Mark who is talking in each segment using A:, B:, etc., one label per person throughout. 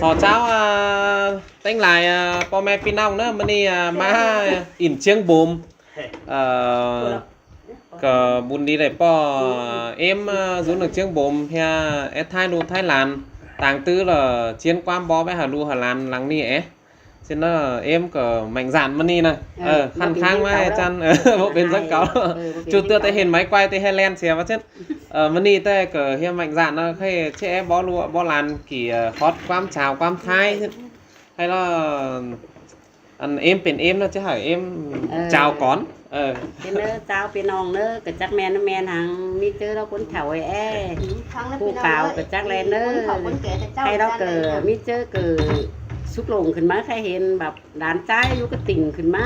A: สอเจ้าเต้งหลายพ่อแม่พี่น้องเนอะมื้อนี้มาอิ่มเชียงบุมก็บุญดีได้ป้อem xuống được chiếng bồm theo thái đu Thái Lan tàng tư là chiến quan bó với Hà Lu Hà Lan lắng đi ấy xin nó em có mạnh dạn mani nè khăn khang mai chăn bộ bên rất có chủ tựa tay hình máy quay tay Highland xé vào chết mani tay có hiệp mạnh dạn nó hay trẻ bó lụa bó làn kỳ hot quam chào quam thái hay là anh em bên em nó chứ hả em chào con
B: cái nơ tao bên nòng nơ cái chắc men hàng mi chơi đó cuốn thảo ấy cô cào cái chắc lên nơ hay đó cờ mi chơi cờ xúc lồngขึ้นมาใครเห็นแบบด่านใจอยู่ก็ติ่งขึ้นมา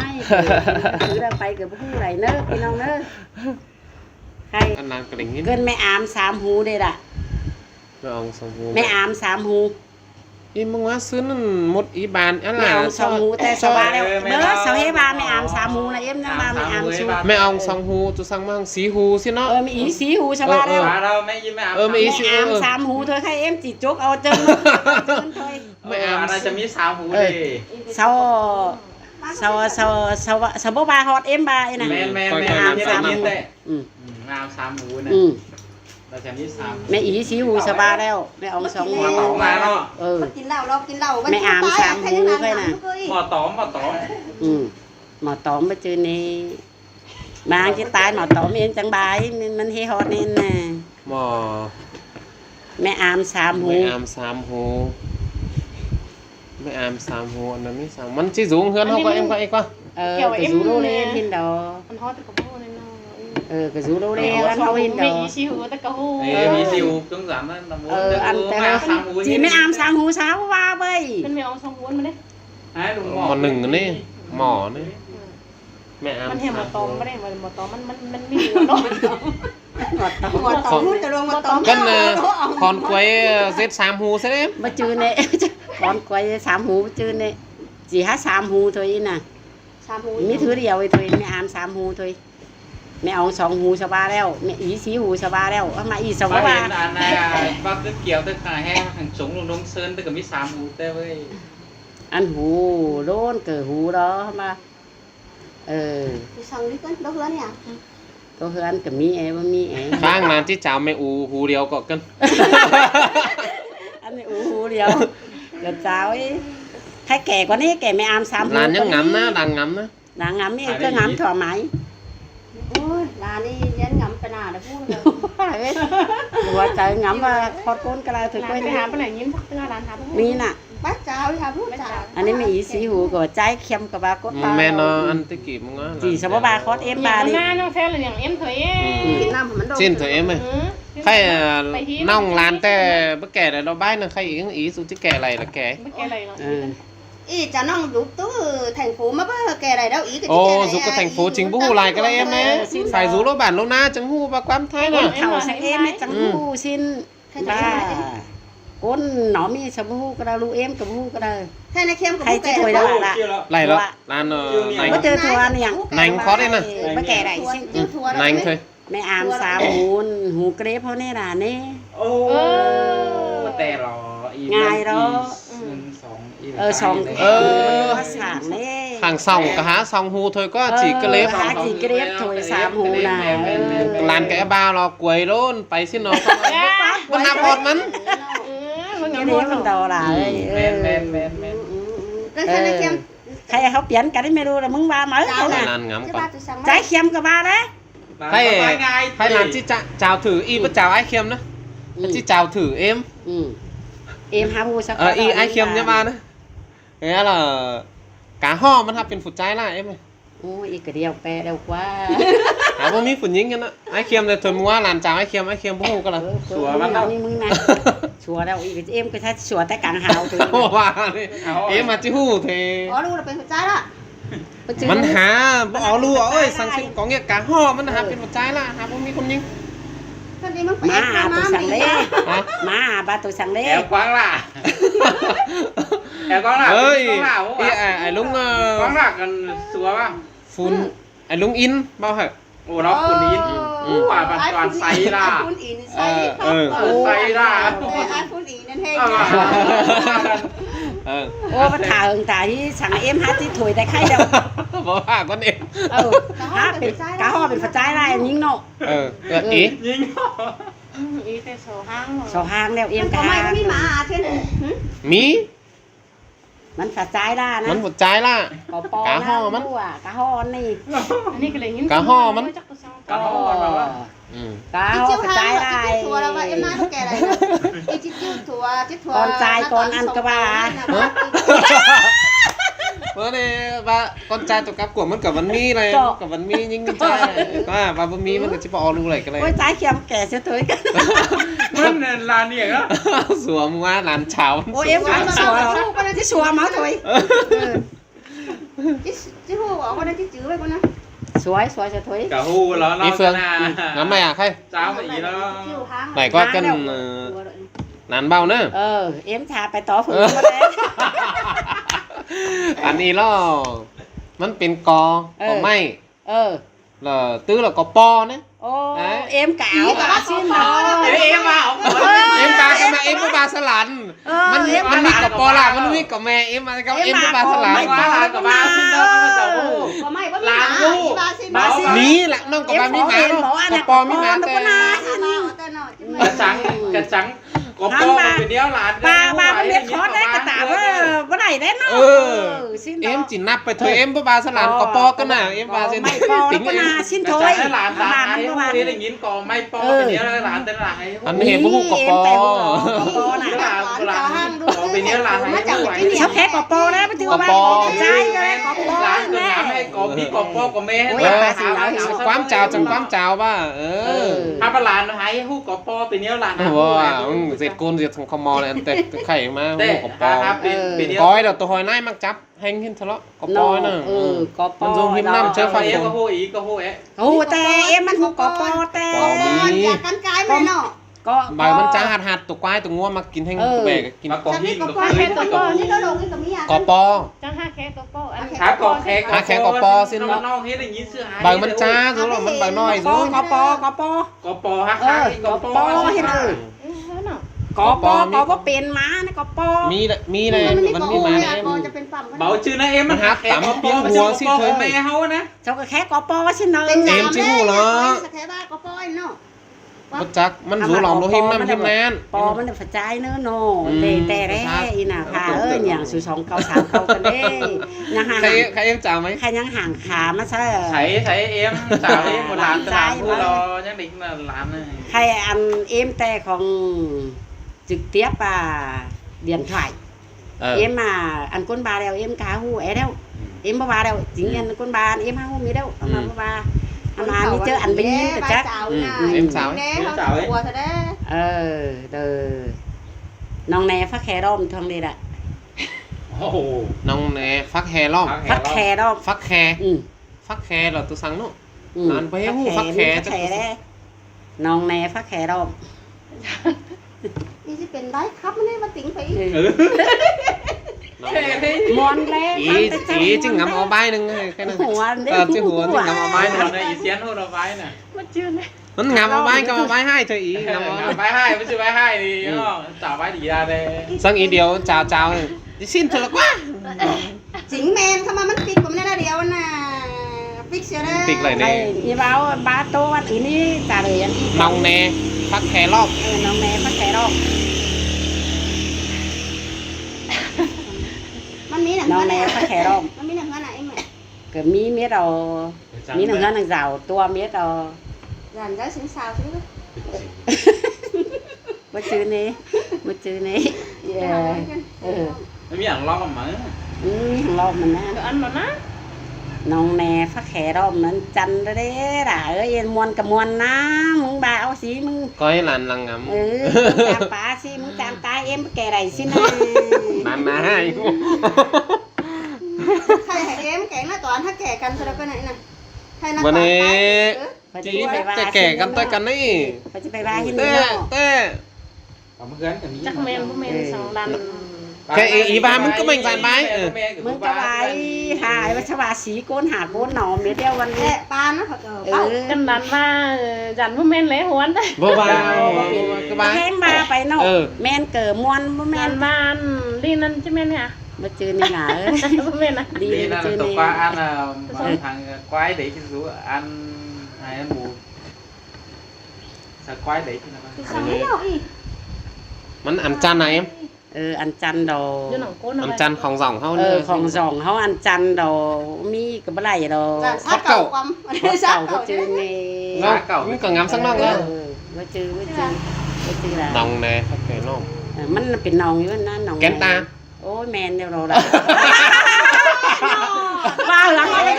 B: ถือได้ไปกับผู้ใดเนอะพี่น้องเนอะใครเกินแม่อามสามหูเด็ดอ่ะแม่อามสามหู
A: imมึงว่าซื้อนั่นหมดอีบานอัน
B: ละแม่อองสองหูแต่สบายแล้วเด้อสาวเฮบาแม่อามสามหูนะเอ็มยังบาแม่อามชู
A: แม่อองสองหูจะสั่งมาสีหูสิเนาะ
B: มีอีสีหูสบายแล้ว
C: แม่ยิ้มแม่
B: อามสามหูเธอใครเอ็มจิจกเอาเจน
C: แม่อามจะมีสามหูดิ
B: สาวบาฮอตเอ็มบาไอ้น่ะ
C: แม่อามสามหูอามสามหูนะเราจะมีสาม
B: แม่อีสีหูสบายแล้วแม่อองสองหู
C: มาเนาะ
D: กินเหล้าเรากินเหล้า
B: แม่อามสามหูใครน่ะ
C: หมอตอม
B: หมอตอมมาเจอนี่มาจะตายหมอตอมเองจังบายมันเฮฮอตนี่น่ะ
A: หมอ
B: แม่อามสามหู
A: แม่อามสามหูแม่อามสามหูอันนั้นไม่สามมันจีสูงเฮือนเขาก็เอ็มก็อีกว่า
B: cái rú lô lên hin đó cái rú lô lên ăn hao hin đó
C: มีซิวต้องสามนั่นตะมู
B: ăn chỉ mấy am sang hú sáu ba bay
E: เป็นแมวสองม้วนมาเด้
A: หมอหนึ่งนี่หมอนี่แม่อาม
E: มันเห็นหมอตอมไม่ได้หมอตอมมันมีหัวเนาะ
D: หมดต่อมุ่งจะลงมาต่อ
A: กันcon quay giết sám hú thế đấy
B: mà chưa nè con quay sám hú chưa nè chỉ hát sám hú thôi nè mấy thứ điều thôi mẹ am sám hú thôi mẹ ông sòng hú sao ba đeo mẹ ý xí hú sao ba đeo mà ý sòng ba
C: anh này bác tức kiểu tức là he hàng súng lông đông sơn tức là mấy sám hú tê với
B: ăn hú đôn cờ hú đó mà
D: sòng đi con đâu lớn nhỉ
B: có hơi ăn cả mi em mi em
A: khang là chứ chào mẹ hú điều cọ cân
B: ăn hú điều được cháo ấy hay kẻ quá đấy kẻ mẹ am sám
A: là những ngắm á đang ngắm á
B: đang ngắm ấy cứ ngắm thoải mái
D: ôi là đi đến ngắm cái nào để vui
B: rồi trời ngắm và hot con cái nào
E: thử quay đi hàm cái này nhiễm tức là hàm
B: mi nè
D: bát cháo đi hàm cháo
B: anh ấy mỹ sĩ hủ của trái kem của ba cốt
A: ba mẹ nó ăn tới kịp không á
B: chỉ sao ba cốt em ba đi
E: nó theo làอย่างem thấy
A: xin thôi em ơi khai nong làn te bất kể là nó bay là khai ý số chứ kẻ này là kẻ
D: ý chả nong đủ tú thành phố mà kẻ này đâu ý cái
A: ô giúp cái thành phố chính bố lại cái này em đấy phải rú lỗ bản lỗ na chẳng hu ba quán thái nè
B: thảo sang em ấy chẳng hu xin ba con nó mi sao hu cái đâu lu em cái hu cái đâu
D: hay là kem
B: hay chứ thôi đâu là
A: này đó lan
B: có chơi thua anh nhỉ
A: nành khó đấy nè
B: bất kể này xin
A: nành thôi
B: mẹ am sao hú crepe thôi nè là nè
C: tè rò
B: ngày đó sòng sảng nè
A: hàng sòng cả há sòng hú thôi có chỉ cái
B: há chỉ crepe thôi sám hú này
A: làn cái bao nó quấy luôn phải xin nó con nạp bọt mắn
B: cái đấy mình đầu là hay hấp dẫn cái đấy mày đu là mướn ba mới thế nè trái kem cả ba đấy
A: hay làm chị chào thử y bất chào ai kem nữa chị chào thử em
B: há mua sao
A: y ai kem nhá ba nữa thế là cá hoมันทำเป็นฝุ่นใจล่ะเอ็ม
B: ôi cái điều pe đâu quá
A: à bố miฝุ่นยิงกันนะไอ้เค็มเลยถอยมัวลานจาวไอ้เค็มพวกหูกันละ
B: ชัวมันนี่มึงนะชัวđâuอีกเอ็มก็ใช้ชัวแต่กลางหาวตัว
A: ว่าเอ็มมาจิหูเท
D: อ๋อรู้làเป็นฝุ่นใจละ
A: มันหาบ่เอาลูเอ้ยสั่งสิcó nghĩa cá hoมันหาเป็นฝุ่นใจล่ะหาบ่มีคนยิง
B: má tôiสั่งđấy má ba tôiสั่งđấy
C: em quáng là em quáng là
A: ơi ai lúng
C: quáng là cần sủa ba
A: phun ai lúng in bao hả
C: โอ้เราคนนี้ว่าบันตอนไซล่ะ
D: คุณอินไซครับ
C: ไซล่ะ
D: ไอ้คุณอินนั่นเอง
A: เออ
B: โอ้มาถ่าตาที่สั่งเอ็มฮัทที่ถวยแต่ไข่เดียว
A: บอกว่าคนเอง
B: ฮะเป็นกะห่อเป็นฝาใจไรยิงเนาะ
A: เออเกิดอี
C: ยิง
E: อีแต่โซห้าง
B: สองหางแล้วเอ็ม
D: ก็
B: กะ
D: ไม่มีหมาเช่น
A: มี
B: มันฝาใจได้นะ
A: มันหัวใจล่ะ
B: กะปอก
A: ะห่อมัน
B: กะห่อนี่
E: อันนี้ก็เลยยิน
C: กะห่อมันแบบว่า
A: อืม
B: กะ
D: อี
B: ห่อ
D: จิ้ว
B: ฝาใจ
D: หาง
B: ได้
D: จิ้วถั่วแล้วว่าเอ็มน่าแก่อะไรอีจิ้วถั่วจิ้วถั่ว
B: ก่อนใจก่อนอันก็ว่า
A: เพราะเนี่ยว่าก้อนใจตัวกับกวมันกับมันมีอะไรกับมันมียิ่งใจว่าว่าบ่มีมันก็สิบ่รู้อะไรกันเลย
B: โอ้ยใจเขียมแก่เสียถวยกัน
C: มันลานเนี่ยก็
A: สวมว่าหลานเช้า
B: โอ้เอ็มฟังชัวที่ชัวมาถวย
D: จิ้วหัวก็ได้จิ้วจื้อไว้ก่อนนะ
B: สวยสวยจะถวย
C: กะฮู้แล้ว
A: มี
C: เนาะ
A: เฟือง
C: นะ
A: น้ำไหมอ่ะใคร
C: เจ้ามาอีแล้ว
D: จิ้วหาง
A: ไหนก็กันนานเบาเนอะ
B: เอ็มชาไปต่อฝืนมาแล้ว
A: อันนี้ล่อมันเป็นกอไม้ แล้วตื้อแล้วก็ปอนะ
B: โอ้เอ็มกะเอากะชิ้นเนาะ
C: เอ็มมาเอา
A: เอ็มบากันมาเอ็มบาสลันมันมีกับปอล่ะมันมีกับแม่เอ็มมากับเอ็มบาสลัน
C: มาลานกับมาซึ่งเราก็จะฮู้
D: ก็ไม่ว่ามีหมาอีบาซิบาซิ
A: มีแหละน้องกับมามีหมากับปอมีหมาแต่
D: แต่เนาะ
C: กระจังกระจังกบปอมันเป็นเดียวหลาน
B: ปลามันเม็ดคอได้กระตาว่าบ่ได้ได้เนาะ
A: เอ็มจินับไปเถอะเอ็มบาสลันกับปอกันน่ะเอ็มบาสิ
B: ไม่ปอแล้วก็นาชิ้น
C: กระ
B: ถ้ว
C: จั
B: ย
C: งให้หลานตา
B: มัน
C: ให้
B: ก็
C: ฮู้
B: ว่า
C: ได้ยินก็ไม่ปอเป็นเดียวหลานแต่หลานให้
A: อันนี้เห็นผู้กับปอ
B: ปอน่ะ
C: หลานหลานเป็นเดียวหลานให้ฮู้ไว้
B: เช้าแค่กปอแล้วไปถือว่าใจก็ได้กปอ
C: หลานก็
B: แน่
C: ถามให้กบพี่กบปอกบแม่ให้
A: ความเจ้าจังความเจ้าว่า
C: ถ้าหลานให้ฮู้กบปอเป็นเดียวหลาน
A: ว่าเสร็จกูเสร็จทางคอมอเลยแต่ไข่มา
C: แต่
A: กับปอ
C: ครับเป็นเดียว
A: ก้อยเดี๋ยวตัวหอยนายมักจับแหงหินทะเลาะกับปอยน่ะ
B: กปอ
A: มันทรงหิมน้ำเชื้อไฟ
C: เอ็ก็ฮู้อีกก็ฮู้เอ๊ะ
B: โอ้แต่เอ็มมันหูกปอแต่
D: อยากกันกายไม่เนาะ
B: ก็
A: ใบมันจ้าหัดตัวควายตัวงัวมากินแหงตัวแบกกิน
C: มากอ
D: จะมี
C: หิน
D: ก็
C: ก็
D: ปล่อย
C: คื
D: ให้
C: อ
D: ตัว
C: ก็
D: นี่ก็ลงนี่ก็มีอ่ะ
A: กอปอ
E: จังห้าแค่ตัวโป้อัน
C: หากอกแขก
A: หาแขกกปอสิเนาะ
C: น้องเฮ็ดได้ยินเสื้อหาย
A: ใบมันจ้าสุดหรอมันใบน้อย
B: ก
A: สุด
B: ปอกปอก
C: ปอฮักกปอ
B: เห็นเลย
E: เนาะ
B: กปอกก็เป็นม้านะกปอ
A: มีเลยมันมีมาเนี่ย
D: จะเป็นปั๊ม
C: เบาชื่อนะเอ็มมันฮักแม่เฮานะ
B: เจ้าก็แค่กปอว่าชิ้นเนย
D: เป็นแค่บ้าก็ปล่อยเนาะ
A: มันจักมันสูหลอมโลหิมน้ำหิมแนน
B: ปอมันฝาใจเนื้อโนแต่แร่อีน่ะค่ะอย่างสู่2 9 3เข้ากันเด้ยังห่าง
A: ใครเอ็มจ่าไหม
B: ใครยังห่างขามาซะ
C: ใช้เอ็มสาวเอ็มหลานตลาดผู้รอยังเด็กหลานเลย
B: ใครอันเอ็มแต่ของจึกเตี้ยป่าเดียนถ่ายเอ็มมาอันก้นบาแล้วเอ็มกาหูแล้วเอ็มบ่บาแล้วจริงอันก้นบาเอ็มหาหูมีแล้วเอามาบ่บาอันมามีเจออันเป็นยิ่งแต่จัก
A: เอ็มสาว
D: แน่เขากลัวซะเด้
B: เด้อน้องแหน่ฟักแครอมทองนี่ล่ะ
C: โอ้โห
A: น้องแหนฟักแฮล้อม
B: ฟักแครอม
A: ฟักแฮฟักแฮเหรอตัวสังเนาะ
B: ฟักแคน้องแหน่ฟักแครอม
D: นี่สิเป็นได้ครับมันนี่มาติ๋งไป
B: มอนแล้ว
A: อีจึงงำเอาใบหนึ่งแค่นั้น
B: หัวเด้
A: จึงหัวจึงงำเอาใบหนึ่ง
C: ในอีเซียนหัวเราไว้น่ะ
E: มันจืดเลย
A: มันงำเอาใบก็เอาใบให้เธออีงำเอา
C: ไว้ให้ไม่ใช่ไว้ให้ดิจ่าไว้ดีได้เลย
A: สังอีเดียวจ้าวสิ้นเถอะละกว่า
D: จิงแมนเข้ามามันปิดผมได้เดียวน่ะปิกเสียแล้ว
A: ปิกอะไร
B: ไอ้
A: เนี่ย
B: ที่เว้าบาโตวันอื่นนี่จ่าเลยอันนี้
A: น้องแหนฟักแฮรอบ
B: น้องแหน่ฟักแครอม
D: มันมีหนัง
B: น้องแหน่ฟักแครอม
D: มันมีหนังไหนไหม
B: ก็มีเม็ดเอามีหนึ่งเงินหนึ่งเสาตัวเม็ดเอา
D: หลานได้สินสาวซื้อ
B: มาซื้อนี้
C: ไม่มีอย่างล็อกมั้ง
B: ของเรามันนะ
E: อันนั้นนะ
B: น้องแหน่ฟักแขรอมนั้นจันเด้ด่าเย็นมวนกับมวนนะมึงบ่าเอาสิมึง
A: ก็ให้หลานลังงำ
B: จามป้าสิมึงจามตายเอ็มแกไรสินะ
A: นั่นนะ
D: ใครให้เอ็มแก่งนะตอนถ้าแก่กันซะแล้วก็ไหนน่ะใครนะ
A: วันนี้
B: จี
A: จะแก่กันด้วยกันนี่
B: เขาจะไปว่าที่นี่
A: เต้
B: เนาะ
A: เต้
C: เอามาเกินกันนี้
E: จักแมนบ่แมน2 ล้าน
A: cái ý ba mình cứ mình vài bái
B: มึงก็ไปหายว่าชวาสีโกนหาโกนหนอมเดียววันนี้
D: แม่ปลาnó thật
B: เอ
D: bao
B: อ
E: กันดันว่าจันว่าแม่นแล้วหวนได้
A: vô vào cái
B: แม่
A: bái
B: งมาไปเนาะ
A: เออ
B: แม่นเกิดมวนบ่แม่
E: แม่
B: น
E: นบ้านลีนั่นใช่ไหมเนี่ย
B: มาจือนี่หนาเอ้ย
E: บ่แม่นนะ
B: ดี
C: đi
B: มา
C: là
B: จือ
C: tụi
B: นี่
C: qua ăn thằng quái đấy chứ chú ăn hay ăn bù sao quái đấy chứ nó
D: thì sao mấy đâu y
A: มันอันจันนะเอ็ม
B: เอออันจันดอ
E: อยู่หนองโกน
A: อันจันของสองเขา
B: เออของสองเขาอันจันดอมีก็บ่ไหลดอ
D: là sát
A: cậu.
D: cậu quăm
B: เขา
D: sát
B: เก่าก็
D: cậu
B: จือนี่
A: น้องมันก็งามสักน้อง
B: เอ
A: แล้ว
B: อว่าจือละ
A: น้องเนี่ยเขาเคยน้อง
B: มันเป็นน้องอยู่นั่นน้อง
A: แก้นตา
B: โอ้ยแมนเดียวเราละว่าหลังอะไร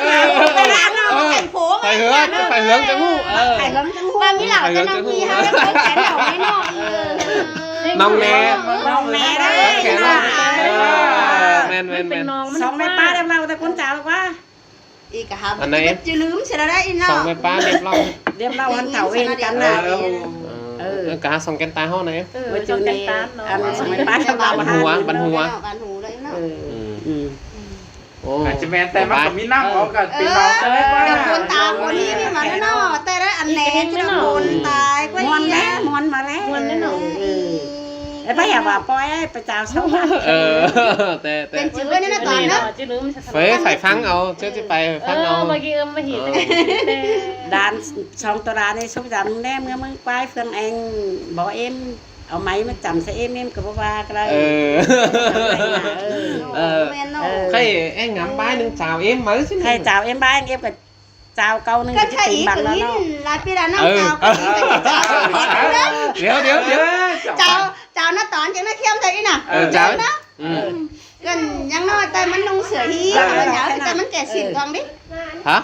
D: ไปร้านเราthành phố
A: phải hướng cho ngu
B: ไข่ล้มจังหัว
D: và nghĩ là cái năm đi hai cái chén đầu ấy nọ
A: น้องแน่
B: น้องแม่ได้
A: แก่น้องแมน
E: เป็นน้องมัน
B: สองแม่ป้าเดียวเราแต่คนจ๋าหรอกว่า
D: y cả hai
A: Anh này em.
D: chứ lướm sẽ là đấy
A: สอง
D: nọ
A: แม่ป้าเรียบร้อย
B: เรียบเราหันเต่าเองกันนะ
A: กะสองแกนตาเฮาไหน
B: ว่าจือนี่อันสองแม่ป้าเดียวเรา
A: บันหัว
D: bàn hủ đấy nọ
B: เอออืม
A: โอ้
C: cả chị men tay mắt có miếng năng có cả tiền nào cho đấy quái
D: gặp con tao con đi nhưng mà nó nọ tay đấy ăn nè chứ là buồn tài
B: มวน
D: quay
B: แล้วมวนมาแล้ว
E: มวนแน่นอน
B: ไอ้ป้าอย่าว่าปล่อยประจาวชาวบ้าน
A: เออแต่
D: เป็นจื้อนี่นะตอนนะ
E: จะลืม
A: เฟ้ใส่ฟังเอาเจ้าจะไปฟังเอา
E: เมื่อกี้มาหิแต่
B: đàn xong tao đàn đi xuống dặm đem nghe mới quay phương anh bỏ em ở máy mà chậm sẽ em cả ba cái
A: เอ
B: đây
A: อ ใครเอ็งงามบ้ายนึงสาวเอ็มมาสิ
B: thầy chào em ba anh em cả chào câuนึง
D: ก็
B: จะ
D: ใช่
B: ติ่
D: อี
B: ง
D: ก
B: บังแล้ว
D: นี่
B: เนาะ
D: ลายปีละน้องเจ้าก็อีกเจ้า
A: เดี๋ยว
D: เจ้าน้าตอนจังน้าเข้มthấyน่ะ
A: เจ้า
D: gầnยังน้อยแต่มันนุ่งเสื้อฮีnhớแต่มันแก่สินก่อนดิ
A: ฮะ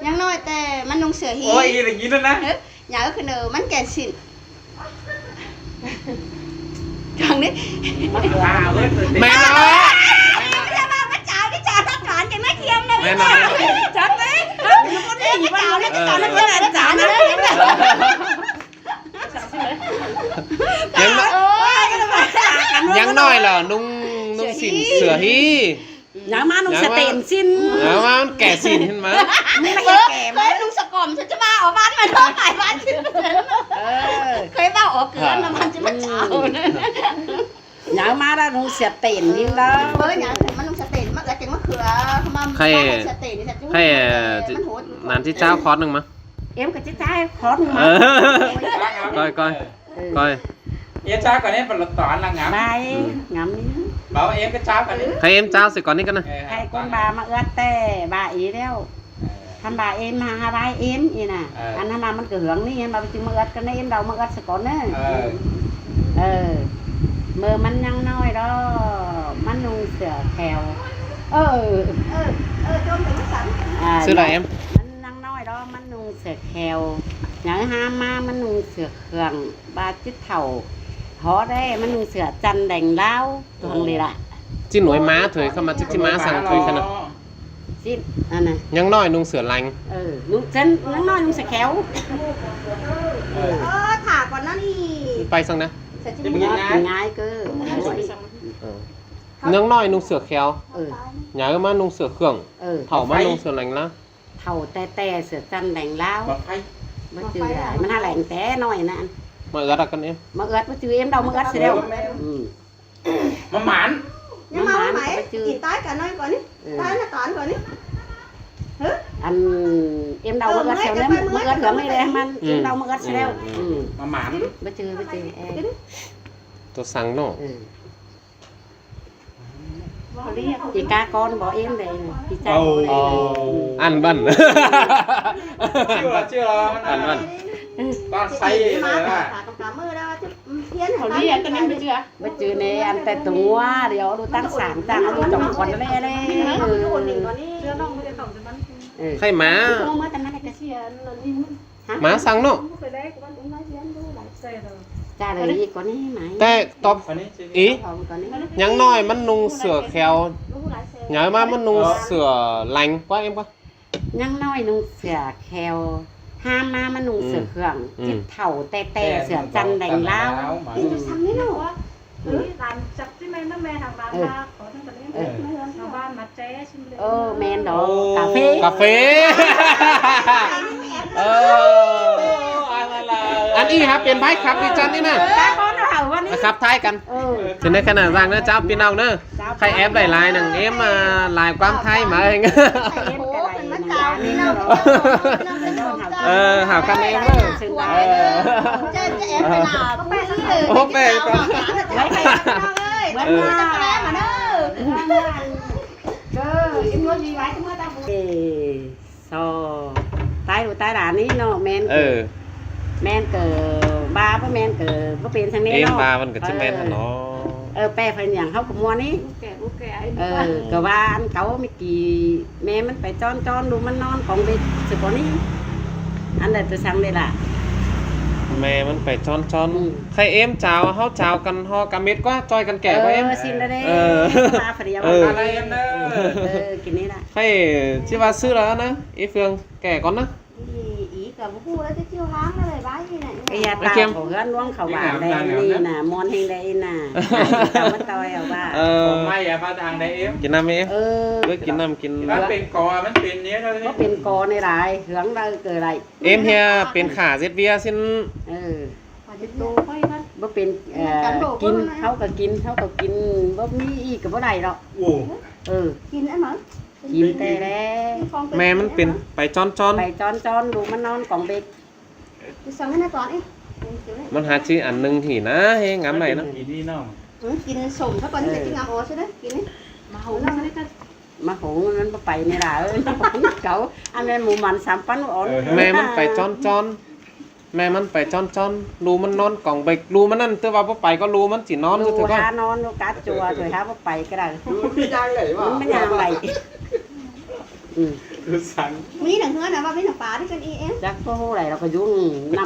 D: ยังน้อยแต่มันนุ่งเสื้อฮี
C: ôi y là gì nữa nè
D: nhớคือเนอมันแก่สินจังดิ
C: à với
A: แม่น้อย
D: จะมามาเจ้าที่เจ้าน้าตอนจังน้าเข้มเลย
A: แม่น้อย
B: จัดเลยมันก็ดีว่าเราเนี่ย
D: เจ้าน้าเข้มนะเจ้าน้าเข้ม
A: ยังน้อย
D: โอ้ยก็มา
A: ยังน้อยเหรอนุ่งสินเสือฮี
B: nhớ má nung sẽ tiền xin
A: แล้วว่ามันแก่สินขึ้นมา
B: ไม่ละ
D: เค
B: แก่
D: ย
B: มา
D: ลุงสกอมฉันจะมาเอาบ้านมาเท่าไหร่บ้านฉัน เคยเบ้าออกเกลือน้ำมันจะมาเช้า
B: nhớ má ra nung sẽ tiền đi đó
D: เบอร์อย่างมันลุงสเตนมันแล้วจังมะเขือมันสเตนนี่จะ
A: ให้นานที่เจ้าคอร์สหนึ่งมั้ย
B: em cái trái khó nung má
A: ก้อย
C: em cháu còn em phải lật toán là ngắm
B: đây ngắm đi
C: bảo em cái cháu còn em
A: ใครเอ็มเจ้าสิก่อนนี้กันนะ
B: ให้คนบามาเอื้อแต่บาอีแล้วทำบาเอ็มหาบาเอ็มอีน่ะอันทำมามันก็เหืองนี่บาไปจึงมาเอื้อกันเอ็มเรามาเอื้อสก่อนเนอะเมื่อมันยังน้อยดอมันนุ่งเสื้อแขว
D: จมถึงสัน
A: ซื้ออะไรเอ็ม
B: มันยังน้อยดอมันนุ่งเสื้อแขวอย่างห้ามมามันนุ่งเสื้อเครื่องบาจิตเถ่าหอได้มันนุ่งเสื้อจันแดงเล้าตัวนี้ล่ะ
A: จีหน่วยม้าถอยเข้ามาจิม้าสั่งถอยขนาด
B: สิอันน่ะ
A: ยังน้อยนุ่งเสือลัง
B: นุ่งเส้นยังน้อยนุ่งเสื้อแขว
D: ถาก่อนนะนี่
A: ไปสั่งนะ
D: เสร็จ
C: Thì
D: จะ
C: mình
B: ง่ายเกิน
A: ยังน้อยนุ่งเสือแคว
B: Dạ.
A: ยายมานุ่งเสือเครื่องเถ่ามานุ่งเสือลังละ
B: เท่าแต่เสือจันแดงเล้า
C: bật hay
B: มาจือได้มันหาแหล่งแต่น้อยนั่น
A: มาเอื้อกันเอ็ม
B: มาเอื้อมาจือเอ็มเรามาเอื้อเสียแล้ว
C: mà mãn
D: nhưng mà mày chỉ tái cả nơi còn đi tái nó toàn còn đi
B: อันเอ็มเรามาเอื้อเสียแล้วมาเอื้อเหลืองนี่เลยมันเอ็มเรามาเอื้อเสียแล้ว
C: mà mãn
B: มาจือ
A: ตัวสั่งเนาะ
B: chị ca con bỏ em đây chị cha
A: อันบัน
C: chưa
A: อันบัน
C: con say rồi
D: mà
C: à
D: cả cả mưa đó chứ thiên
E: เขาเรียกกันยังไม่เชื่อ
B: มาจือในอันแต่ตัวเดี๋ยวดูตั้งสามตั้งดูจงคนเลยเลย
A: ใครม้า
B: มาแต่มันก็
E: เชียร์
A: ม้าสั่งเนาะ
B: จ้าเลยก่อนนี้ไหม
A: แต่ตอบ
C: còn đi chứ
A: อี
B: ก่อนนี้
A: ยังน้อยมันนุ่งเสือแควยายมามันนุ่งเสือลังกว่าเอ็มกว่า
B: ยังน้อยนุ่งเสือแควห้ามมามันนุ่งเสือเครื่องจิตเถ่าแต่เสือจันแดงเล้า
D: đi cho sang đấy nào
E: ร้านจับที่แม่น้ำแม่ทางร้านมาขอทั้งกันเลยชาวบ้านมาแจ้ชิมเลย
B: แมนดอกกาแฟ
A: กาแฟอันนี้ครับเป็นไพ่ครับดิจันนี่นะ
B: ตาคนเราวันนี้
A: นะครับท้ายกันถึงในขนาดร่างเนื้อเจ้าพี่น้องเนอะใครแอปหลายๆหนึ่งเอ็มมาลายความไทยมาเอง หาคำเองเนอะ
D: จะเอ็มไปหนาก็ไปเลย
A: โอ้เป๊ะก่อน
D: ไม่ใครเลยเหมือนมือจะแล้มาเนอะเอ็มมือดีไว้ที่มือตาบุ
B: ซอตายดูตายด่านนี้เนาะแมนแมนเกิดบ้าเพราะแมนเกิดก็เป็นทางนี้
A: เอ็ม
B: เนาะ
A: บามันก็จะแม่นเนาะ
B: แปลเป็นอย่างเขากับมัวนี้
E: แก่แก่
B: ก็ว่าอันเขาไม่กี่แม่มันไปจอนดูมันนอนของเด็กสิบกว่านี้อันใดจะสั่งได้ล่ะ
A: แม่มันไปจอนใครเอ็มเจ้าเฮาเจ้ากันฮอกำเม็ดก็จอยกันแก่ก็เอ็ม
B: สิ้นแล้วเด้ปลาฝรีอะไรกันเด้อกินนี่ละ
A: ใครชื่อว่าซื้อแล้วนะอีเฟืองแก่ก่อนนะ
D: ý cả bố đã chiêu láng nó lại bái như này
B: ไอ้ยาตาของเฮือนล้วงเขาบาดได้นี่น่ะมอนเฮงได้น่ะเขามันต่อยเอาว่า
C: ไม่อย่ามาทางใดเอ็ม
A: กินน้ำเอ็มกินน้ำกิน
C: มันเป็นกอมันเป็นเนี้ยเท่านี้
B: ก็เป็นกอในหลายเหืองได้เกิดอะไร
A: เอ็มเฮียเป็นขาเซตเวียสิ้น
D: và cái đồ quay hết
B: บ่เป็นกินเขาก็กินบ่มีอีกก็บ่ได้หรอก
C: โอ้
D: kín nữa mà
B: กินแต่แล้ว
A: แม่มันเป็นไปจอน
B: ไปจอนดูมันนอนของเด็ก
D: cái xong cái này còn đi
A: มันหาชื่ออันหนึ่งที่นะเฮ้งามไหนนะ
C: กินนี่น้อง
D: kín sủng nó còn cái ngắm ổ chứ đấy kín đấy
E: มาหูนั่นนี่ก็
B: มาหงมันบ่ไปนี่ล่ะเขาอันนั้นหมูมัน3ปันอ่อน
A: แม่มันไปจอนแม่มันไปจอนรูมันนอนกล่องใบรูมันนั่นแต่ว่าบ่ไปก็รูมันสินอน
B: ดู
A: ซะเถอะก็
B: หานอนดูกัดจัวถอยหาบ่ไปก็ได้
C: พี่ยางไหนวะ
B: มันไม่ยางไหล
C: คือสัง
D: mỹ đằng hứa nào vào bên thằng phá đi con y em
B: จักบ่ฮู้ไหลเราก็ยุ่ง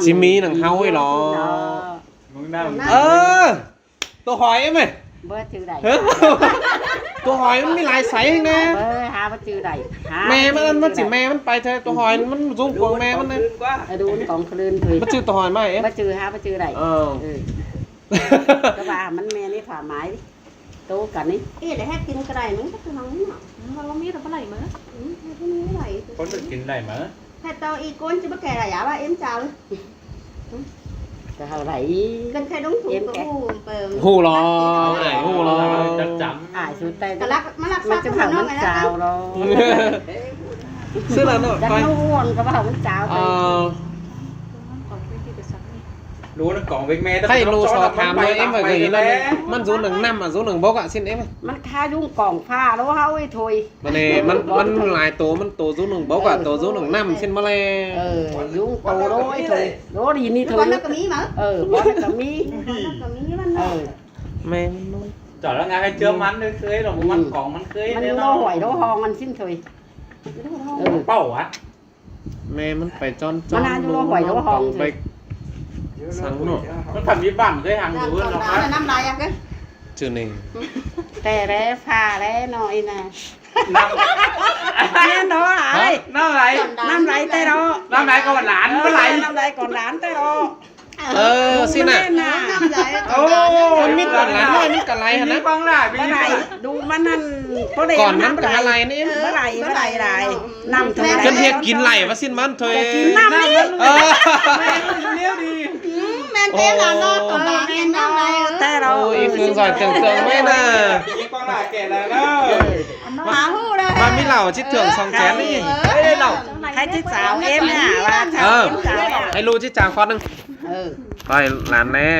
A: จิมีหนังเฮาไว้หรอ
C: มึงนั่ง
A: ตัวหอยไหม
B: เบิ่ชื่อใด
A: ตัวหอยมันมีหลายไซส์นะ
B: เบิ่หาบ่ชื่อใด
A: แม่มันสิแม่มันไปเถอะตัวหอยมันสูงกว่าแม่มันเลย
B: ดูของคลื่นถอย
A: มันชื่อตัวหอยไหมเอ๊ะ
B: บ่ชื่อหาบ่ชื่อใด
A: Ờ.
B: ก็ว่ามันแม่นี่ผ่าไม้โตกันนี่
D: y để hết kín cái này mới chắc cái nóng mà
E: เรามีแต่เมื่อไหร่มั้ง
D: cái này này
C: คนจะกินได้ไหม
D: hết tao y con chứ bất kể là giá ba em chào
B: ก็เท่าไหร่
D: gần khai đúng thủ
B: Em
D: của
B: kể.
D: bù
A: หูรอไอ้หูรอ
C: จับจับ
B: อ่าสุดแต่
D: cả lắc nó lắc
B: มัน
D: sao
B: จะ
D: cái
B: เผา
D: thằng
B: มั
D: nó
B: น
D: này
B: จาว
D: đó
B: เรา
A: ซื้อแล้วเนาะ
B: จัก
A: ไป
B: นู่นก็เผามันจาวไป
E: ของไปที่ไปสั่งนี่
C: รู้นะกล่องเป็นแม่
A: ใครรู้สอบถามเลยเอ็มไปกันแล้วมันศูนย์หนึ่งน้ำศูนย์หนึ่งบกอ่ะสิ้นเอ็ม
B: มันค่ายุ่งกล่องผ้าแล้วเฮาไอ้ถอย
A: มันนี่มันหลายตัวมันตัวศูนย์หนึ่งบกอ่ะตัวศูนย์หนึ่งน้ำสิ้นมาเลย
B: ยุ่งโตโลไอ้ถอยโลดีนี่ถอย
D: con nó có mí mà
B: บอลก็มี
D: con nó có mí mà
A: แม่มันน้อย
C: จอดแล้วไงให้เจอมันเคยหรอกมันกล่องมันเคย
B: มันโลหอยโลหองมันสิ้นถอย
C: เป้าวะ
A: แม่มันไปจอน
B: มันน่าจะว่าหอยแล้วว่าหอง
A: ไปสังเนาะ
C: มันผันวิบัติเคยหัง
D: đang
C: ดู
D: còn
C: หรอก
D: đá là năm lại à cái
A: ชื่อนี่
B: แต่แล้วผ้าแล้วหน่อยนะ
C: น้ำ
B: แม่นดอหลาย
C: น้ำไหล
B: น้ำไหลแต่ดอ
C: น้ำไหลก่อนหลานเมื่อไหร่
B: น้ำไหลก่อนหลานแต่ดอ
A: สิน่ะ
D: năm lại
C: โอ้
A: มันมีก่อนหลานน้อยมีก่อนไรฮะนะ
C: ฟังได้พี่
B: เมื่อไหร่ดูมันนั่น
A: ก่อนนั้นกับอะไรนี่
B: เมื่อไหร่ไหลน้ำ
A: จนเทียกินไหลว่าสิ้นมันเถย
B: กินน้ำนี่
C: เลี้ยวดี
D: men té là nó còn đá men năm lại
B: แต่เรา
A: โอ้ยฟืนซอยเติงๆไม่น่ะ
C: พี่ฟังได้แก่แล้ว
D: hả hú đây
A: มันมีเหล่าชิดเถื่องสองแสนนี่
C: เฮ้ยเรา
B: ให้ที่สาวเอ็มเนี่ยว่าสาวเอ็มสาว
A: ให้รู้ที่จางคอนึงไปหลานแน่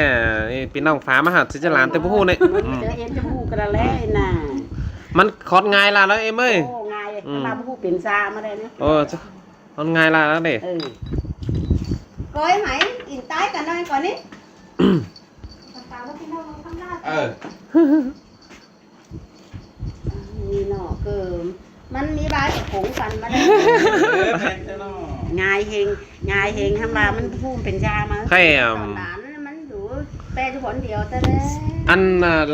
A: พี่น้องฟ้ามาหาที่จะหลานแต่ผู้นี่
B: เจอเอ็มจะพูดกันแล้วน่ะ
A: มันคอดง่ายล่ะแล้วเอ็มเอ้ย
B: โอ้ง่ายมาพูดเป็นซามาได้เนี่ย
A: โอ้มันง่ายล่ะแล้วเด้
D: coi mày in tái cả nơi còn đi นี่เนาะคือมันมีใบผงกันมาได้ง่ายเฮงทำมามันพูดเป็นชามา
A: ใคร
D: ตอนนั้นมันดูแปลทุกคนเดียวแต่เด้
A: อัน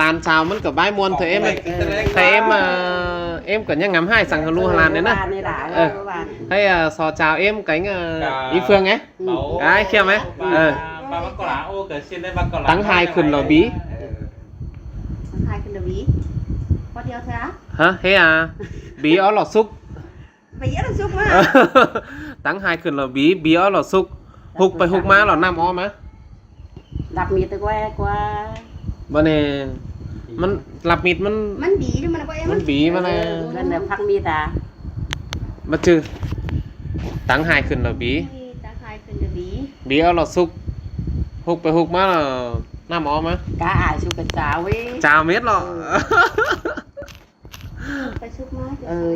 A: ลานชาวมันกับใบมวนเถอะเอ็มใครเอ็มก็ยังงำให้สั่งฮารูฮาลานเนี่ยนะให้ซอชาวเอ็มcái ý phương ấy cái kia mấy
C: บางกอลาโอเกิดเช่นได้บางกอลา
A: tăng hai khẩn lò bí
D: thiêu thế
A: hả thế à bí ó lò xúc
D: vì nó xúc mà
A: tăng haiขึ้นlà bí ó lò xúc hụtไปหกมาlà năm ó má
B: ดับมีตะแกวกว่า
A: วันนี้มันหลับมิดมัน
D: mình bị nhưng mà nó có em
A: มันบีมัน
B: เงินพักมีตา
A: มาจือตั้งหายขึ้นแล้วบี
D: ta khai phần được bí
A: บีเอาเราซุกหกไปหกมาแล้วน้ำออกมาก
B: าอายสุกจ้าเว้ย
A: จาวเม็ดหรอ
D: phải xúc má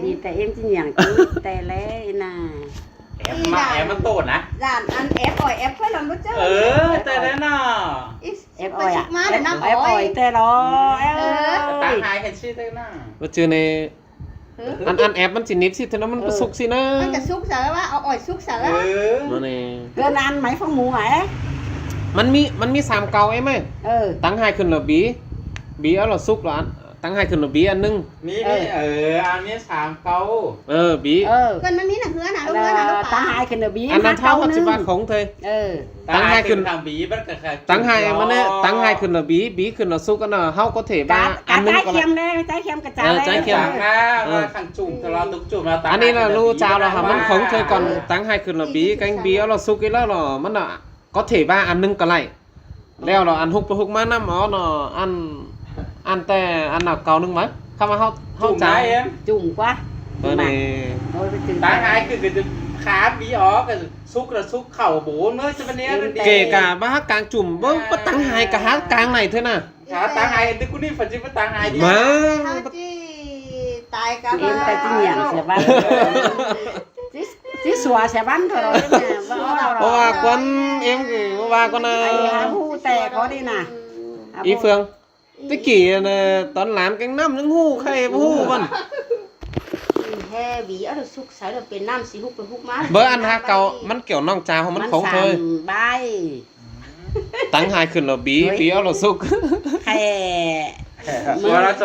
B: อีแต่เอ็มจิอย่างกี้แต่แล้วน่ะ
C: แอมมันโตนะ
D: dàn ăn ép ỏi ép phải làm nó chứ
C: แต่แล้วเนาะ
B: เอฟออย
D: phải
B: อ่ะ
D: xúc má để năm
B: เอฟออย
D: ỏi
B: แต่รอ
C: ตาหายกันชื่อได้น่ะ
A: มาจือในอันแอปมันจินิบสิแต่แล้วมันสุกสินะ
D: anh cả xúc sợ quá ỏi xúc sợ
C: เอ
D: á
C: อ
A: มาเนี่ย
B: เกินอันไหมฟังหมูไหม
A: มันมีสามเกาไอ้ไหมตั้งหายขึ้นแล้วบีเอาเราซุกแล้วตั้งหายขึ้นแล้วบีอันนึง
C: มีอันนี้3เก้า
A: บี
D: gần mấy miếng là hứa nào lúc
B: แล้
D: hứa nào
B: ว
D: lúc
B: ตา
D: phải
B: หายขึ้นบี
A: อันนั้นเท่ากับสิบาทของเธอ ตั้งหายขึ้น
C: ทำบีมันก็แค่
A: ตั้งหายมันเนี่ยตั้งหายขึ้นแล้วบีขึ้นแล้วซุกกันเนาะเฮาก็เถบ้าอันนึง
B: ใจ
A: ก็
B: เค็มเลยใจเค็มกระจาย
A: ใจเค็ม
C: ว่าขังจุ่มตลอดตุกจุ่มเราตา
A: อันนี้là lưu chào là mình không chơi còn tăng haiคืนlà bí canh bí là su cái làมันน่ะcó thể ba ăn nưng cả lại leo là ăn hút má năm nó ănแต่ăn nào cầu nưng mấy không mà họ cháo
B: จุ่มกว่า
A: rồi này
C: ตาหายคือขาบีอ๋อกับซุกแล้วซุกเข่าโบนเมื่อจะเป็นเนี้ย
A: kể cả ba hát càng chùm bớt bắt tăng hai cả hát càng này thế nào
C: ขาตาหายตึกกูนี่ฝันจิบตาหายดิ
A: mà
D: Thôi chứ tài cả
B: em tay tin nhàng sẽ bắn chứ xóa sẽ bắn thôi rồi
A: ba con em thì ba con
B: hu tè có đi nè
A: ý phương cái kỳ tón lán cánh năm những hu khay hu vần
D: he bí ở được xúc sái được bên nam xí hút được hút má
A: bữa ăn ha cầuมันkiểu nong trà khôngมันkhông thôi
B: ใบ
A: tăng haiคืนlà bí ở là súc
B: ใคร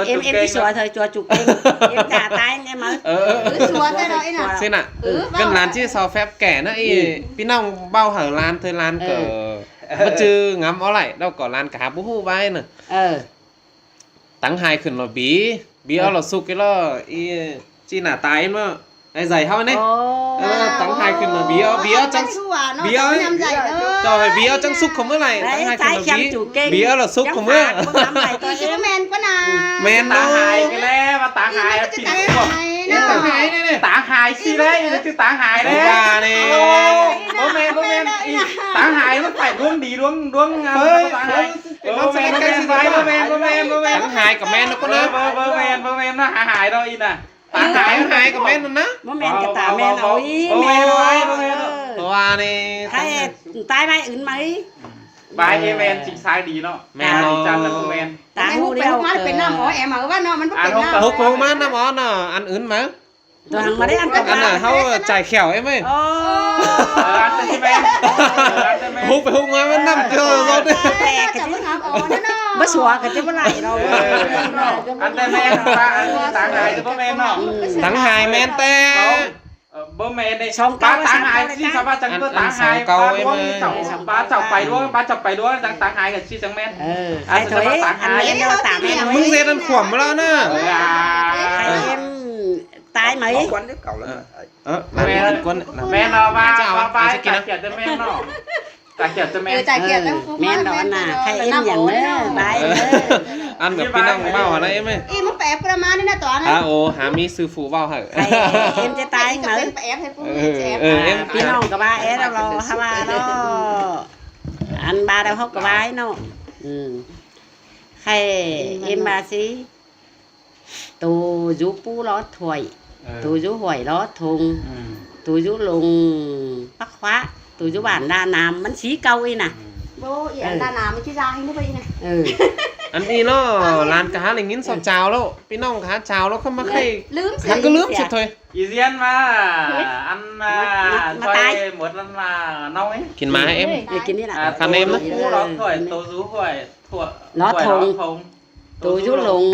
B: em đi xóa thời cho chụp em trả tay em mới
D: cứ xua tay đó ấy nè
A: xin ạ gần lán chứ sao phép kẻ nó y pi nong bao hở lán thôi lán cỡ bất chư ngắm ó lại đâu có lán cả bố hu vai nè tăng haiคืนlà bí ở là súc cái là y chi nả tay mà ai giày hao đấy tăng haiคืนlà bí ở trong bí ở trời bí ở trong súc không mới này tăng haiคืนlà bí ở là súc không mới
D: tôi chỉ có men quá nè
A: men
C: ตา
A: đâu
C: หายกันแล้วมาตาหาย
D: cái
C: ผิด
D: cái
C: บอก
D: này
A: ตา
D: nó
A: หายนี่
C: ตาหายสิได้คือตาหายแล้ว
A: บ้านี่
C: บ่แม่นตาหายมันใส่ดวงดีดวงงามตาหายบ่แม่นบ่แม่น
A: tăng hai cả men nó có nữa
C: บ่แม่นนะหายดอกอีน่ะ
A: tăng hai cả men nó nè
B: มะแมนกระตาแมนเอาอีแมน
A: ตัวนี่
B: ใครตายไหมอื่นไหม
C: บายแมนจิกซ้ายดีเนาะแมนจังแล้วแมน
B: ตา
D: cái
B: หู
D: hút
B: เดี
D: bên
B: ยว
D: hút má bên nam hỏi em ở bên nam mình bắt bên nam
A: หกมาน้ำอ๋อน่ะอันอื่นมั้ย
B: ตัวหังมาได้อันกับ
A: อันน่ะเขาจ่ายแขวไอ้ไหม
B: โอ้
C: อันนี้แมน
A: หกไปหกมามันน้ำเจอรถ
B: แต่กะ
D: chẳng
B: จิ
D: có ngọc ổ nữa nó
B: บ่สัวกะจิบ่ไหลเรา
C: อันแต่แมนตาหายแต่แมนเนาะ
A: tăng hai men te
C: บ่แมนได้ป้าตาหายที่ชาวบ้านจังเปิดตาหายป้าล้วงเจ้าป้าเจ้าไปด้วยป้าเจ้าไปด้วยจังตาหายกับชื่อจังแมน
B: ไอ้ถอยอันนี้เราตามแม่
A: มึงเซนขวมมาแล้วนะ
B: ใครเอ็มตายไหม
F: quán nước cầu lên
C: แมนเรามาไปตาเกียรติแมนเนาะตาเกียรติแมน
D: tài kiệt em hút
B: แม่นดอนน่ะใครเอ็มอย่างเด้อไปเด้อ
A: อันกับพี่น้องเบ้าอะไรไหม
D: im nó bẹp ra má đi nó tỏa
A: อ่ะ
D: này
A: โอ้หามีซื้อฟูเบ้าเหรอ
B: ใครเอ็มจะตายไหม
D: bên bẹp hay phụ em
B: พี่น้องกับบ้าเอ๊ะเราฮาว่าเนาะอันบาเราฮอกกับบ้าเนาะใครเอ็มบาสิตูยูปูล้อถวยตูยูหวยล้อทงตูยูลงปักฟ้าตูยูบ้านดานามมันสีเก่าอีน่ะ
D: bố yên ta làm chứ ra hay nó vậy này
A: อันนี้เนาะร้านกะหาอะไรงี้สอบเจ้าแล้วพี่น้องกะหาเจ้าแล้วเขามาใคร
D: lướm
A: มันก็ลืมสุดเลย
C: อีเซียนมาอันช่วยหมดมันมาน้อย
A: กินมาเอ็ม
B: อย่ากินนี่น่ะ
C: คันเอ็มนะกูร้องถอยโตซูถอยถั่ว
B: ตูยูลง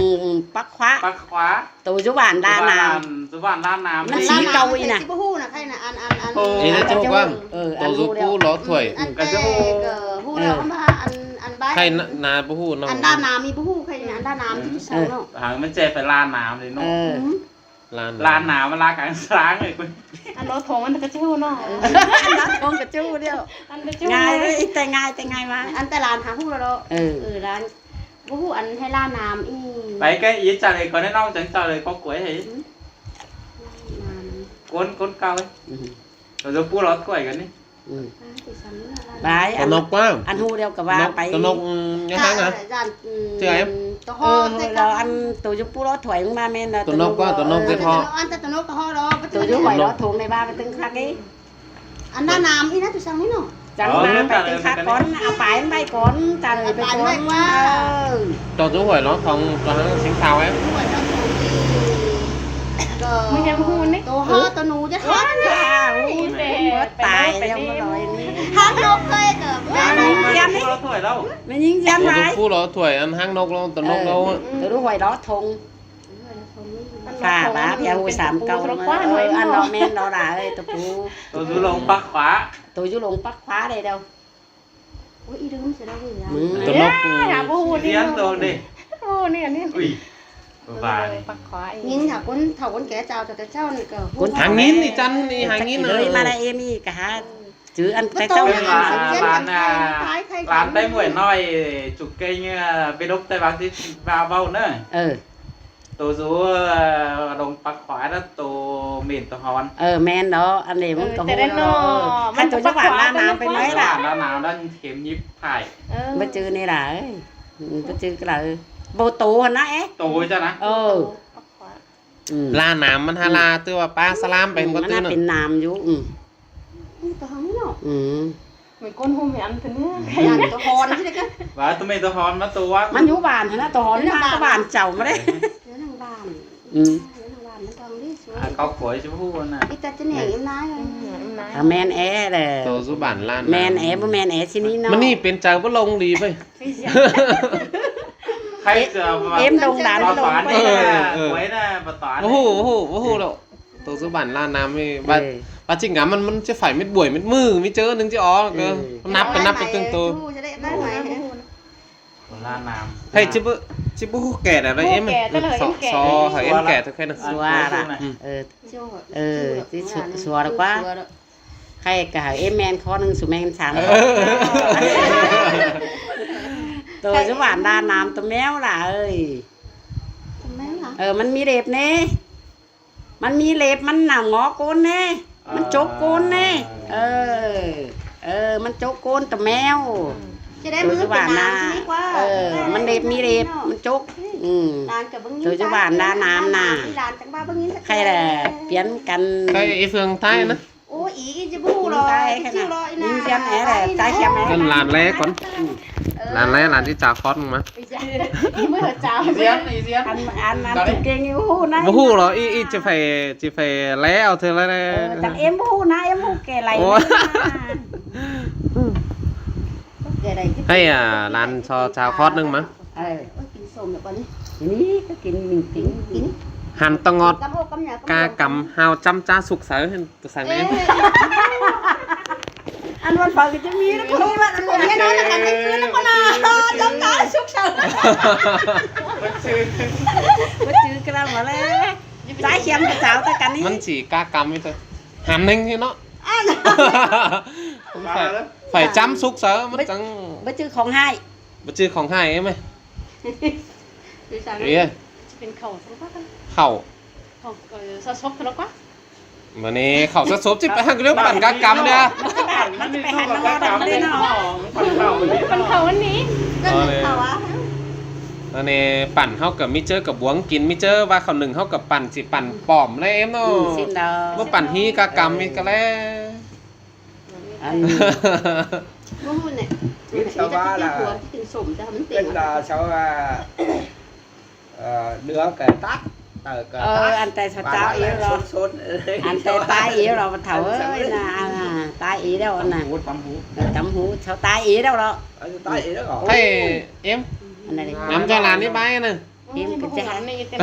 B: ปักฟ้า
C: ปักขวา
B: ตูยูบ้านดานาม
C: สุวรรณด้านน้ำ
B: มันสีเก่าอีน่ะ
D: cái bố này hay là ăn
A: นี่นะจุกว่า
B: อั
A: ตัวน รู
B: หูเดี
A: ปู
B: ยว
A: ล้อถวย
D: ăn cái hu đó mà ăn บ้าน
A: ใครนาบ่ฮู้เนาะ
D: อันด้านน้ำมีผู้ใครอันด้านน้ำที่เสาเนาะ
C: มันเจ็บไปลานน้ำเลย
B: เอ
C: เนาะ
B: อ
C: ลานน้ำมันลากลางสางเลยคุณ
E: อันรถโถมันก็ชื่อเนาะ
B: อันนั้นคงกระจู้เดียว
E: อันก็ชื่อ
B: ง่ายเลยแต่ง่ายมา
D: อันแต่ร้านหาผู้แล้ว
B: เออ
D: ร้านผู้อันให้ล่าน้ำอี
C: ไปcái ý trả lời có nên không chẳng trả lời có quấy hay con cao ấy rồi giờ pu lót quẩy cái đi
B: บาย
A: ตนกว่า
B: อันฮูเดียวกับว่าไป
A: ตนกยังไงนะ
D: ตัว
B: เออเราอันตัวยุปูรถถอยมาแม่น
A: ตนกว่าตนก
D: ตั
A: ที่
D: ว
A: พ่อ
D: อันแต่ตัวโนกก็ห่อรอ
B: ตัวยุไหวรถทงในบ้านไปตึงคักนี้
D: อันด้านน้ำอีนะตัวช่างนี่เนาะ
B: จังมาไปตึงคักก่อนเอาไปไปก่อนจันไปก่อนว่า
A: ตอนจุ้หวยเนาะของตอนนั้นสิงขาวấy
E: ไม่ใช่พูดนี่
D: ตัวห่อตัวหนูจะทอด
B: ตายแล้วมาลอยนี่
D: ทอดนกเคยกับ
C: có tuổi đâu
B: ไม่ยิงยัน
A: ตัว
B: ไร
A: จุ้ผู้เหรอถวยอันห้างนกเราตนกเรา
B: ตัวรู้ไหวรถทงฝ่าบ้าเพียหูสามเก้าอันรอแม่นรอด่าเลยตัวปู
C: tôi dù lồng bắc khóa
B: ตัวยุลงปักคว้าได้เดียว
D: โอ้ยอีดื้อมันจะได้ยัง
A: ตนก
E: หาพูด
C: đi ăn đồ đi
E: โอ้เนี่ยนี่
C: ui và
E: ปักขวา
D: ยิงถ้าคนแก่เจ้าแต่เจ้านี่ก็
A: หางงินนี่จันนี่หางงิน
B: เลยมาได้เอมี่กะฮะจื้ออันแต่เจ้า
C: nhưng mà làm đây buổi nói chụp cây như bên đốc tây bắc đi vào vào nữa
B: เออ
C: tôi dù lồng bắc khóa đó tôi miền tôi hòn
B: แม่นเนาะอันนี้มันก็ฮู้เนาะถ้าตัวจะหวานหน้าน้ำไปไหมล่ะ
C: nó nào nó thêm nhíp phải
B: บ่จื้อนี่ล่ะเอ้ยบ่จื้อก็ล่ะบ่โตหั่นนะเอ๊ะ
C: tôi cho nó
E: ปักขวา
A: ลาหนามมันฮาลาตัวว่าป้าสลามไปมันก็
B: มัน
A: ตื้อ
B: น่า
A: เนาะ
B: เป็นน้ำอยู่
D: ตัวห้องเนาะ
E: เหมือนก้นหุ่มอันเป็นเนี่ย
D: ยันตัวฮอนใช่ไหมกัน
C: và tôi mày tôi hòn mà tôi quá
B: มันอยู่บ้านหั่นนะตัวหอนมาก็บ้านเจ้ามาเด้
D: เดี๋ยวนั่งบ้าน
B: อืม
D: เดี๋ยวนั่งบ้านมันต้องรีบสวย
C: có củi chứ phu nè
D: อีแต่จะเหนื่อยน้ายเลย
B: ถ้าแม่นแอเด้อ
A: ตัวสุบันลาน
B: แม่นแอบ่แม่นแอสินี่เนาะ
A: มันนี่เป็นใจบ่ลงดีไป
C: hay giờ mà
B: เอ็มดงดาน
C: bà
B: ลง
C: toán
B: ไป
C: đi
B: เลย
C: là củi nè bà toán
A: โอ้โหโอ้โหโอ้โหแล้วตัวสุบันลานน้ำนี่บาบาจริงอ่ะมันจะฝ่ายเม็ดบ่วยเม็ดมือมีเจอนึงจะอ๋อก็นับเป็นตึงตัว
D: จะได้ได้ไหม
C: là làm
A: ให้จิบแก่อะไรเอ็มซอให้เอ็มแก่ทุกแค่นั้น
B: สัวล่ะที่สัวแล้วกว่าใครก็หาเอ็มแมนข้อนึงสุแมน3ตัวจะหวานดาน้ำตัวแมวล่ะเอ้ย
D: ทำไมล่ะ
B: มันมีเล็บเน่มันมีเล็บมันหนังงอโกนเน่มันจกโกนเน่มันจกโกนตัวแมว
D: จะได้มือเป็นน้ำดีกว่า
B: มันเล็บมีเล็บมันจก
D: ร้านกับบึ้ง
B: ตัวจะหวานดาน้ำน่ะ
D: ร้านจังบ้าบึ้งนี้
B: ใครแหละเปลี่ยนกัน
A: ใครไอ้เฟืองใต้นะ
D: โอ้อีจะบู้รอจิ้วรออีน่า
B: ยิงเสียมแอแหละใจเสียมแอ
A: นั่นลานแรกก่อนลานแรกลานที่จ่าคอสมึงมา
E: เมื่อเจ้า
C: Isian Isian
B: อันเก่งอยู่หูนะ
A: บ่ฮู้เหรออีจะไปแล้วเธอแล้ว
B: แต่เอ็มหูนะเอ็มหูแก่ไหล
A: ให้ร้านชาวคอสนึงมั้ง
D: กินส้มแบบนี้
B: นี่ก็กินหนึ่งติ๋ง
D: กิน
A: หันตะงอด
D: กำโอกำหยาก
A: ากำฮาวจำจ้าสุกเสาให้ตัวสั่งนี้
B: อันวันฝากจะมีแล้วก็
D: นี่ว่าผมแค่น้อยแล้วกันไม่คืนแล้วก็นาจำตาชุกเฉิน
B: มาจื้อกระมาแล้วใจเสียมกับสาวแต่กันนี่
A: มันchỉ ca cầm với thôi hàm ninh thì nó phải chăm xúc sớ mất chẳng
B: มาจื้อของให้
A: bất chứ không hay em ơi
D: ดูสาว
A: ý ơi
E: เป็นเข่าสรุปว่ากัน
A: khẩu
E: เข่าซาซบสรุปว่า
A: mà nè khẩu rất sốt chứ phải hàng cái nước bản ca cầm đi à
B: มันจะไปหันน้องดำเลยเนาะ
E: เป็นเข่าวันนี้
D: ก็เลยเขาว่า
A: mà nè bản hao cả mi chơi cả buống kín mi chơi và khẩu nừng hao cả bản chỉ bản bỏm đấy em
B: สิ้น
A: nó
B: ดาว
A: mà bản hi ca cầm mi cái lẽ
B: อัน
D: ว่าหุ่นเนี่ยที่กินส้มจะทำมันเต็ม
F: Tức là sao đưa cái tát tờ cái
B: อันแต่เจ้าอีเรา
F: sốt
B: อันแต่ตายอีเราเถาเอ้ยนะตายอีแล้วน่ะ
C: hút bấm hút
B: ตำหูเถาตายอีแล้วเนาะ
F: tát gì đó rồi
A: hey em
B: อันนั้น
A: ngắm cho làn đi bay nè
B: เอ็มก็จะหัน
E: นี่เต็ม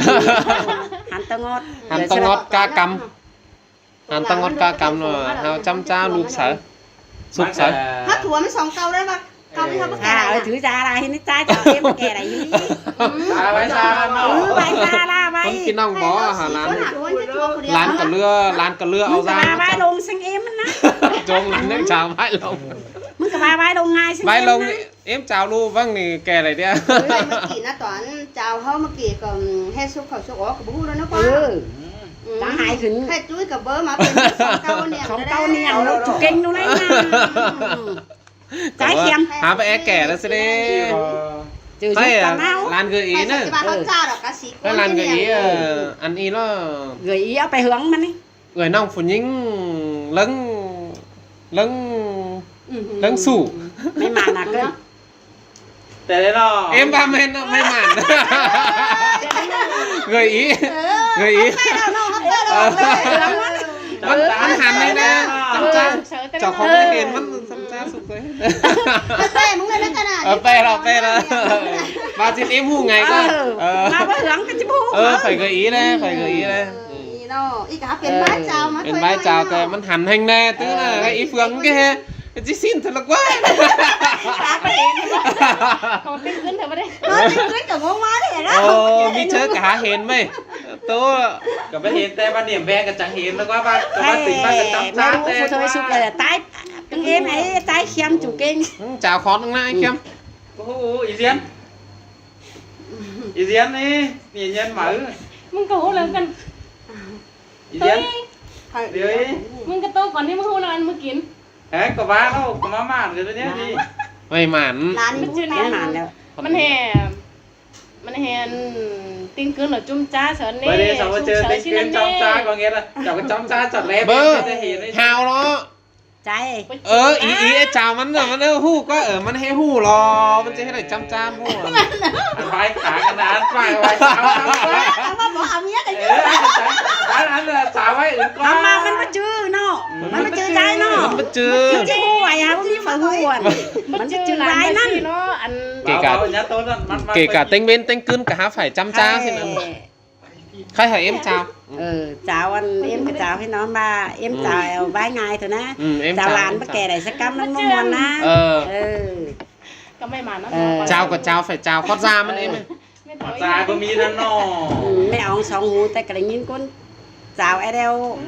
B: หันตะงอด
A: หันตะงอดกาcầmหันตะงอดกาcầm rồi hao chăm cha lụt sở sụp sở
D: ถ้าถั่วมัน2 เกาได้ปะ Không biết không có
B: à
D: cái này
B: thử ra là nó trái cho em kè này
C: Xa vai xa nó
B: bay ra la
A: คน
B: bay
A: พี่น้องบ่หาร้าน
D: Có nào uống cái chua của đứa
A: ร้าน
D: không?
A: ก็เรือร้านก็เรือเอา
B: มึงก็
A: ร้าน
B: บายลงสังเอ็มนะ
A: จงเนื่องชาวไม้ลง
B: มึงก็บายลงง่ายสัง
A: ไม้
B: เอ็ม
A: ลง
B: นะ
A: นี่เอ็มชาวรู้บ้างนี่แกอะไรเนี่ย
D: Ừ, mà kỳ nó toán chào hôm mà kỳ còn hết xúc khẩu xúc ó của bố nó
B: เอ
D: quá.
B: อตาหายขึ้น
D: Hết chuối cả bơ mà bên sóng câu nè.
B: ของเต้าเนี่ยเราจุกเก่งดูเลยนะใจเค็ม
A: หาไปแอแก่แล้วสิเด้
B: จืด
A: ใช่
B: ยุกันเอา
A: ร้านคืออี
D: Hay
A: นะ
D: sao cái bà không cha được cá sĩ
A: ถ้าร้านคืออีอันอีแล้ว
B: gửi ýเอาไปhướngมันนี่
A: เอ้ยน้องผู้หญิงเลิงเลิงเลิงสู่
B: ไม่มาหนักเกิน
C: แต่เนาะ
A: เอ็มบาเมนไม่หมันเงยอีเงยอี มันหันเลยนะจำจ้าเจ้าของไม่เห็นมันจำจ้าสุดเลย
D: Tê muốn lên cái này.
A: เป้เรามาจินเอ็มหูไงก็
B: มาไปhướng cái chứ bố
A: phải gợi ý đây phải gợi ý đây
D: Ý đâu, ý cả bên bái chào mà
A: bên
D: thôi
A: bái
D: thôi
A: chào
D: mà.
A: cáiมันหันhành nè tức là cái ý phương cái chỉ xin thật là quá
E: ของเป็นขึ้นเถอะไม่ได้
D: Nói tiếng cưới cả ngôn má thế đó.
A: โอ้มีเจอcảเห็นไหมตัว
C: ก็ไปเห็นแต่บ้านเดี่ยมแวงกับจังเห็นแล้วก็บ้านก็บ้าน
B: hay
C: ติดบ้านกับ
B: mẹ
C: จำจ้า
B: bố phụ thôi sụp là tái cái em ấy tái khem chủ kinh
A: จ้าคอนตรงนั้นไอ้เข้ม
C: โอ้โหอีเซียนอีเซียนนี่นี่เย็นหมา
E: มึงก็หูแล้วกัน
C: อีเซียน
D: Thôi,
C: เดี๋ยว
E: มึงก็โตก่อนที่มึงหูแล้วมึงกิน
C: เฮ้ยก็บ้าแล้วก็มาม่าเดี๋ยวนี้ดิ
A: ไม่หมัน
D: Là đi
E: Mình chưa
D: mua
B: cái
D: tao.
B: màn đâu
E: มันแห่ติ้งคืนหรือจุ่มจ้าเฉินนี่
C: ไปดิสาวเจอติ๊กเกนจำจ้าก็เงี้ยละจับก็จำจ้าจัดแล้ว
A: เบอร์
C: จะเห็นเลย
A: ฮาวเนาะ
B: trái
A: อีไอ้จ้ามันมันหู้ก็มันให้หู้รอมันจะให้ได้จำจ้าหู้
C: อันไปขากันนะอันไปไว้สาว
D: Tao có bỏ hầm nhất
C: เอ
D: rồi
C: ออันสาวไว้อื่นก็
B: mà mình chưa nó mình chưa trái nó
A: มันจืด
B: mình chưa hoài à không biết phải huồn
E: มัน
B: mình
E: จื
B: chưa
E: ร้าย
B: trái
E: นั่น
B: năn
E: เนาะอัน
A: kể cả tên bên tên cưng cả phải chăm cha xin ạ khai hỏi em chào
B: chào anh em cái chàoให้น้องba em chào vài ngày thôi nè
A: em
B: chào
A: chào
B: làn bất kể này sẽ cắm nó ngon nè
E: ก็ไม่มานะ
A: chào cả chào phải chào con ra mất em
E: ไม่ถอย
C: จ้าก็มีนั่นเนาะ
B: mẹ ông sống hú tay cái nhìn con chào ai đeo